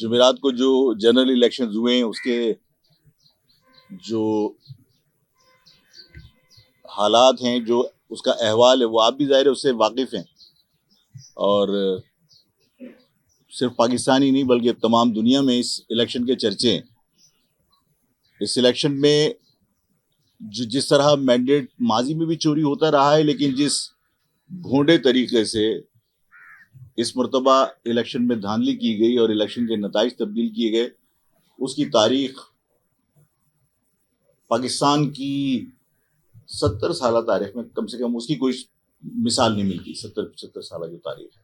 جمعرات کو جو جنرل الیکشنز ہوئے ہیں اس کے جو حالات ہیں، جو اس کا احوال ہے، وہ آپ بھی ظاہر ہے اس سے واقف ہیں، اور صرف پاکستانی نہیں بلکہ تمام دنیا میں اس الیکشن کے چرچے ہیں۔ اس الیکشن میں جس طرح مینڈیٹ ماضی میں بھی چوری ہوتا رہا ہے، لیکن جس بھونڈے طریقے سے اس مرتبہ الیکشن میں دھاندلی کی گئی اور الیکشن کے نتائج تبدیل کیے گئے، اس کی تاریخ پاکستان کی 70 سالہ تاریخ میں کم سے کم اس کی کوئی مثال نہیں ملتی۔ 70 سالہ جو تاریخ ہے،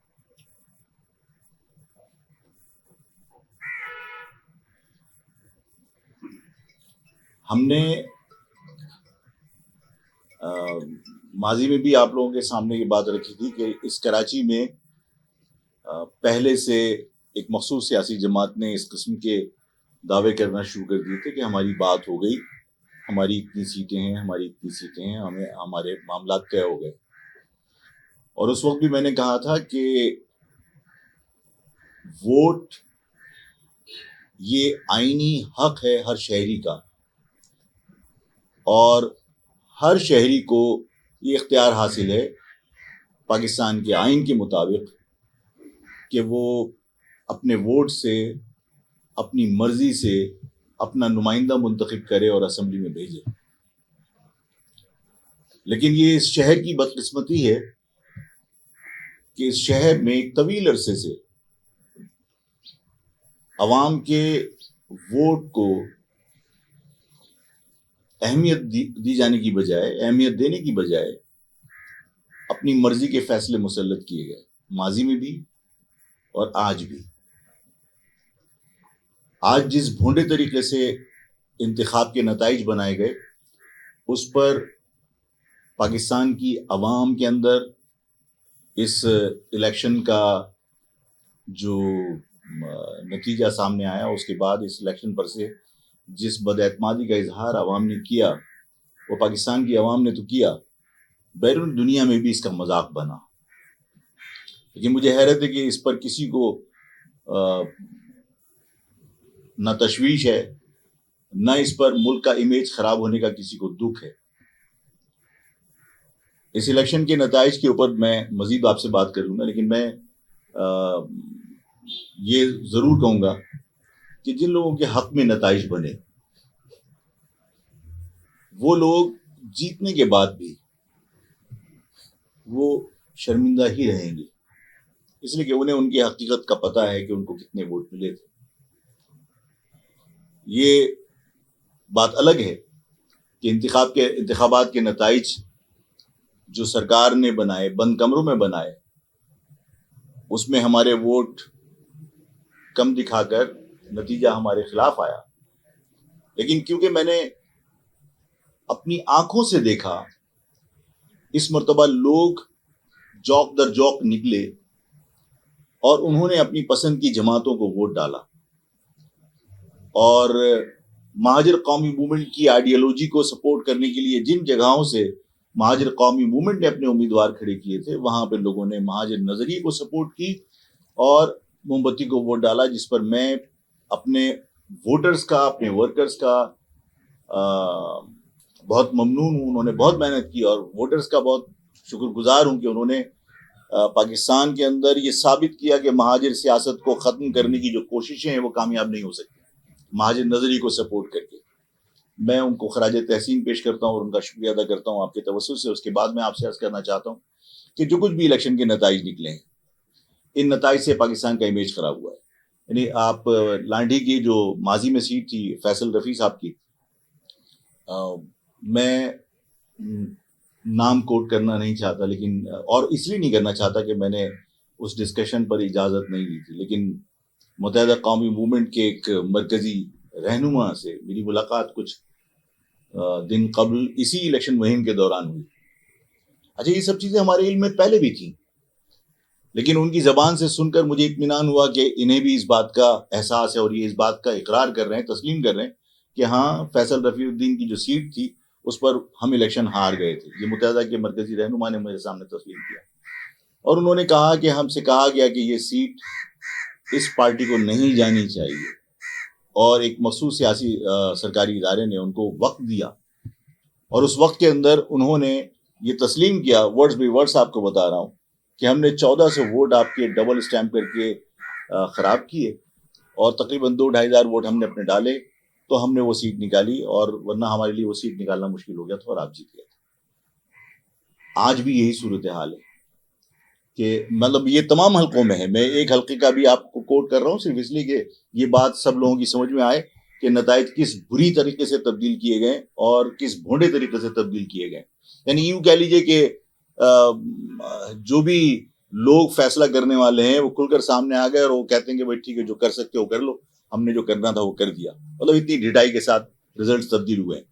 ہم نے ماضی میں بھی آپ لوگوں کے سامنے یہ بات رکھی تھی کہ اس کراچی میں پہلے سے ایک مخصوص سیاسی جماعت نے اس قسم کے دعوے کرنا شروع کر دیے تھے کہ ہماری بات ہو گئی، ہماری اتنی سیٹیں ہیں، ہماری اتنی سیٹیں ہیں، ہمارے معاملات طے ہو گئے۔ اور اس وقت بھی میں نے کہا تھا کہ ووٹ یہ آئینی حق ہے ہر شہری کا، اور ہر شہری کو یہ اختیار حاصل ہے پاکستان کے آئین کے مطابق کہ وہ اپنے ووٹ سے، اپنی مرضی سے اپنا نمائندہ منتخب کرے اور اسمبلی میں بھیجے۔ لیکن یہ اس شہر کی بدقسمتی ہے کہ اس شہر میں ایک طویل عرصے سے عوام کے ووٹ کو اہمیت دی جانے کی بجائے، اہمیت دینے کی بجائے اپنی مرضی کے فیصلے مسلط کیے گئے، ماضی میں بھی اور آج بھی۔ آج جس بھونڈے طریقے سے انتخاب کے نتائج بنائے گئے، اس پر پاکستان کی عوام کے اندر اس الیکشن کا جو نتیجہ سامنے آیا، اس کے بعد اس الیکشن پر سے جس بد اعتمادی کا اظہار عوام نے کیا، وہ پاکستان کی عوام نے تو کیا، بیرون دنیا میں بھی اس کا مذاق بنا۔ لیکن مجھے حیرت ہے کہ اس پر کسی کو نہ تشویش ہے، نہ اس پر ملک کا امیج خراب ہونے کا کسی کو دکھ ہے۔ اس الیکشن کے نتائج کے اوپر میں مزید آپ سے بات کروں گا، لیکن میں یہ ضرور کہوں گا کہ جن لوگوں کے حق میں نتائج بنے، وہ لوگ جیتنے کے بعد بھی وہ شرمندہ ہی رہیں گے، اس لیے کہ انہیں ان کی حقیقت کا پتہ ہے کہ ان کو کتنے ووٹ ملے تھے۔ یہ بات الگ ہے کہ انتخابات کے نتائج جو سرکار نے بنائے، بند کمروں میں بنائے، اس میں ہمارے ووٹ کم دکھا کر نتیجہ ہمارے خلاف آیا۔ لیکن کیونکہ میں نے اپنی آنکھوں سے دیکھا، اس مرتبہ لوگ جوق در جوق نکلے اور انہوں نے اپنی پسند کی جماعتوں کو ووٹ ڈالا، اور مہاجر قومی موومنٹ کی آئیڈیالوجی کو سپورٹ کرنے کے لیے جن جگہوں سے مہاجر قومی موومنٹ نے اپنے امیدوار کھڑے کیے تھے، وہاں پہ لوگوں نے مہاجر نظریے کو سپورٹ کی اور موم بتی کو ووٹ ڈالا، جس پر میں اپنے ووٹرز کا، اپنے ورکرز کا بہت ممنون ہوں۔ انہوں نے بہت محنت کی، اور ووٹرز کا بہت شکر گزار ہوں کہ انہوں نے پاکستان کے اندر یہ ثابت کیا کہ مہاجر سیاست کو ختم کرنے کی جو کوششیں ہیں وہ کامیاب نہیں ہو سکتی مہاجر نظری کو سپورٹ کر کے۔ میں ان کو خراج تحسین پیش کرتا ہوں اور ان کا شکریہ ادا کرتا ہوں آپ کے توسط سے۔ اس کے بعد میں آپ سے عرض کرنا چاہتا ہوں کہ جو کچھ بھی الیکشن کے نتائج نکلے ہیں، ان نتائج سے پاکستان کا امیج خراب ہوا ہے۔ یعنی آپ لانڈھی کی جو ماضی میں سیٹ تھی فیصل رفیع صاحب کی، میں نام کوٹ کرنا نہیں چاہتا، لیکن اور اس لیے نہیں کرنا چاہتا کہ میں نے اس ڈسکشن پر اجازت نہیں لی تھی، لیکن متحدہ قومی موومنٹ کے ایک مرکزی رہنما سے میری ملاقات کچھ دن قبل اسی الیکشن مہم کے دوران ہوئی۔ اچھا، یہ سب چیزیں ہمارے علم میں پہلے بھی تھیں، لیکن ان کی زبان سے سن کر مجھے اطمینان ہوا کہ انہیں بھی اس بات کا احساس ہے اور یہ اس بات کا اقرار کر رہے ہیں، تسلیم کر رہے ہیں کہ ہاں، فیصل رفیع الدین کی جو سیٹ تھی اس پر ہم الیکشن ہار گئے تھے۔ یہ متحدہ کے مرکزی رہنما نے میرے سامنے تسلیم کیا، اور انہوں نے کہا کہ ہم سے کہا گیا کہ یہ سیٹ اس پارٹی کو نہیں جانی چاہیے، اور ایک مخصوص سیاسی سرکاری ادارے نے ان کو وقت دیا، اور اس وقت کے اندر انہوں نے یہ تسلیم کیا، ورڈز بائی ورڈز آپ کو بتا رہا ہوں، کہ ہم نے 1400 ووٹ آپ کے ڈبل اسٹیمپ کر کے خراب کیے، اور تقریباً 2-2.5 ہزار ووٹ ہم نے اپنے ڈالے، تو ہم نے وہ سیٹ نکالی، اور ورنہ ہمارے لیے وہ سیٹ نکالنا مشکل ہو گیا تھا اور آپ جیت گئے تھے۔ آج بھی یہی صورتحال ہے کہ مطلب یہ تمام حلقوں میں ہے، میں ایک حلقے کا بھی آپ کو کوٹ کر رہا ہوں صرف اس لیے کہ یہ بات سب لوگوں کی سمجھ میں آئے کہ نتائج کس بری طریقے سے تبدیل کیے گئے اور کس بھونڈے طریقے سے تبدیل کیے گئے۔ یعنی یوں کہہ لیجئے کہ جو بھی لوگ فیصلہ کرنے والے ہیں وہ کھل کر سامنے آ گئے اور وہ کہتے ہیں کہ بھائی ٹھیک ہے جو کر سکتے ہو کر لو، ہم نے جو کرنا تھا وہ کر دیا، مطلب اتنی ڈھٹائی کے ساتھ رزلٹس تبدیل ہوئے ہیں۔